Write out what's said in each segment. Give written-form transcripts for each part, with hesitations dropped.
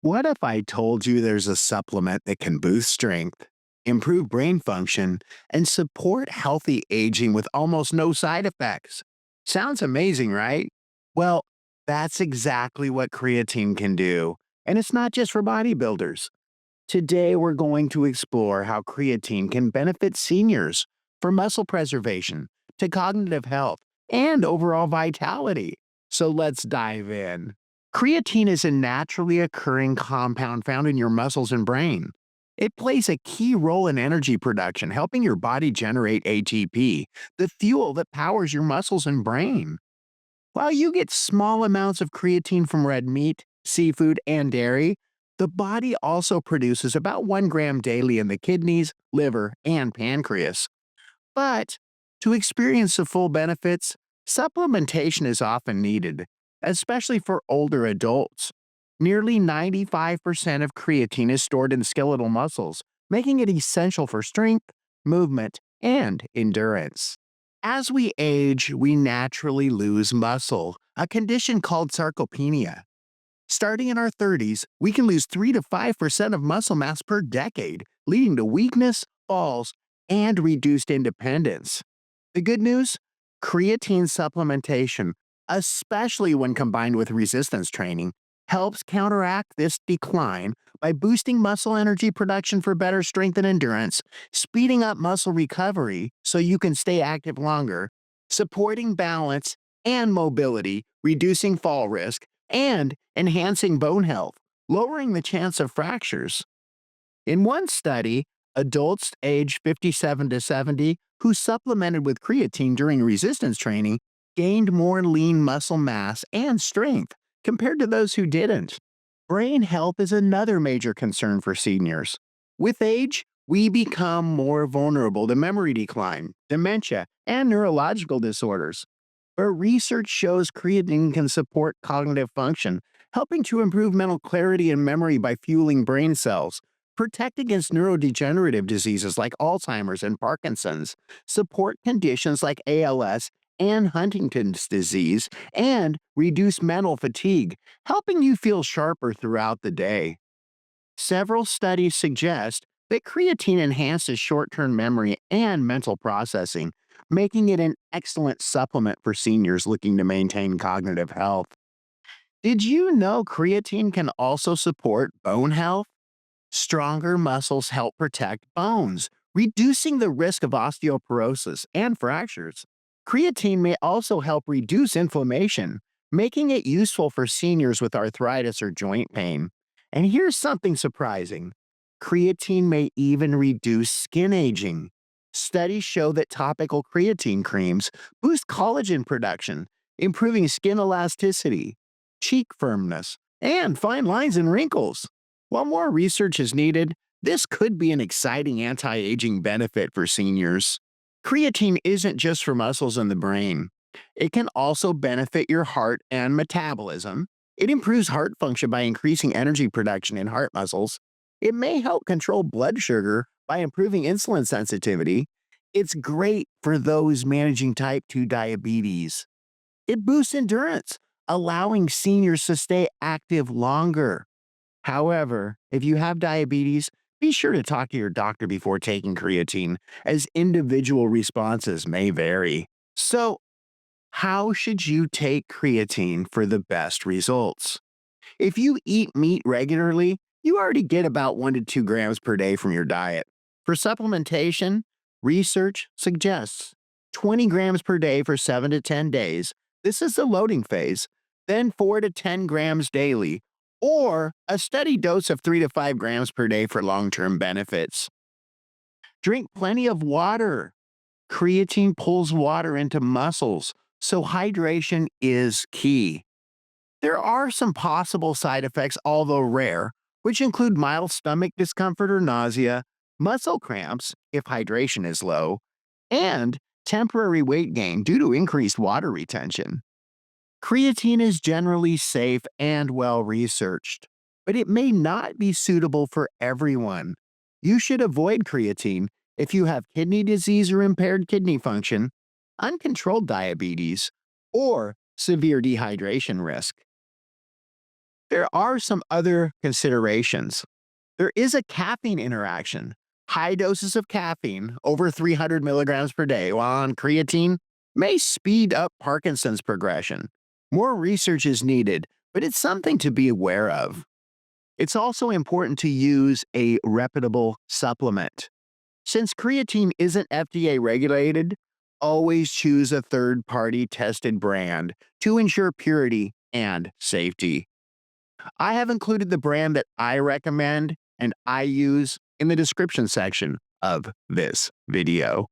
What if I told you there's a supplement that can boost strength, improve brain function, and support healthy aging with almost no side effects? Sounds amazing, right? Well, that's exactly what creatine can do. And it's not just for bodybuilders. Today, we're going to explore how creatine can benefit seniors for muscle preservation, to cognitive health, and overall vitality. So let's dive in. Creatine is a naturally occurring compound found in your muscles and brain. It plays a key role in energy production, helping your body generate ATP, the fuel that powers your muscles and brain. While you get small amounts of creatine from red meat, seafood, and dairy, the body also produces about 1 gram daily in the kidneys, liver, and pancreas. But to experience the full benefits, supplementation is often needed, especially for older adults. Nearly 95% of creatine is stored in skeletal muscles, making it essential for strength, movement, and endurance. As we age, we naturally lose muscle, a condition called sarcopenia. Starting in our 30s, we can lose 3 to 5% of muscle mass per decade, leading to weakness, falls, and reduced independence. The good news? Creatine supplementation, especially when combined with resistance training, helps counteract this decline by boosting muscle energy production for better strength and endurance, speeding up muscle recovery so you can stay active longer, supporting balance and mobility, reducing fall risk, and enhancing bone health, lowering the chance of fractures. In one study, adults aged 57 to 70 who supplemented with creatine during resistance training gained more lean muscle mass and strength compared to those who didn't. Brain health is another major concern for seniors. With age, we become more vulnerable to memory decline, dementia, and neurological disorders. But research shows creatine can support cognitive function, helping to improve mental clarity and memory by fueling brain cells, protect against neurodegenerative diseases like Alzheimer's and Parkinson's, support conditions like ALS and Huntington's disease, and reduce mental fatigue, helping you feel sharper throughout the day. Several studies suggest that creatine enhances short term memory and mental processing, making it an excellent supplement for seniors looking to maintain cognitive health. Did you know creatine can also support bone health? Stronger muscles help protect bones, reducing the risk of osteoporosis and fractures. Creatine may also help reduce inflammation, making it useful for seniors with arthritis or joint pain. And here's something surprising: creatine may even reduce skin aging. Studies show that topical creatine creams boost collagen production, improving skin elasticity, cheek firmness, and fine lines and wrinkles. While more research is needed, this could be an exciting anti aging benefit for seniors. Creatine isn't just for muscles in the brain, it can also benefit your heart and metabolism. It improves heart function by increasing energy production in heart muscles. It may help control blood sugar by improving insulin sensitivity. It's great for those managing type 2 diabetes. It boosts endurance, allowing seniors to stay active longer. However, if you have diabetes, be sure to talk to your doctor before taking creatine, as individual responses may vary. So, how should you take creatine for the best results? If you eat meat regularly, you already get about 1 to 2 grams per day from your diet. For supplementation, research suggests 20 grams per day for 7 to 10 days. This is the loading phase. Then 4 to 10 grams daily, or a steady dose of 3 to 5 grams per day for long term benefits. Drink plenty of water. Creatine pulls water into muscles, so hydration is key. There are some possible side effects, although rare, which include mild stomach discomfort or nausea, muscle cramps if hydration is low, and temporary weight gain due to increased water retention. Creatine is generally safe and well researched, but it may not be suitable for everyone. You should avoid creatine if you have kidney disease or impaired kidney function, uncontrolled diabetes, or severe dehydration risk. There are some other considerations. There is a caffeine interaction. High doses of caffeine, over 300 milligrams per day, while on creatine, may speed up Parkinson's progression. More research is needed, but it's something to be aware of. It's also important to use a reputable supplement. Since creatine isn't FDA regulated, always choose a third party tested brand to ensure purity and safety. I have included the brand that I recommend and I use in the description section of this video.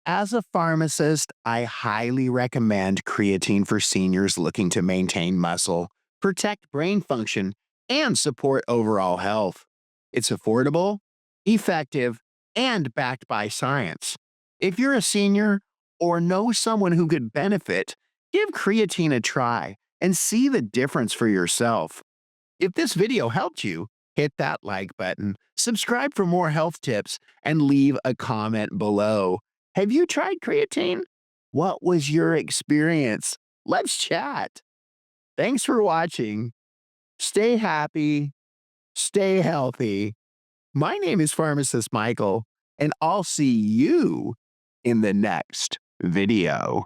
As a pharmacist, I highly recommend creatine for seniors looking to maintain muscle, protect brain function, and support overall health. It's affordable, effective, and backed by science. If you're a senior or know someone who could benefit, give creatine a try and see the difference for yourself. If this video helped you, hit that like button, subscribe for more health tips, and leave a comment below. Have you tried creatine? What was your experience? Let's chat. Thanks for watching. Stay happy, stay healthy. My name is Pharmacist Michael, and I'll see you in the next video.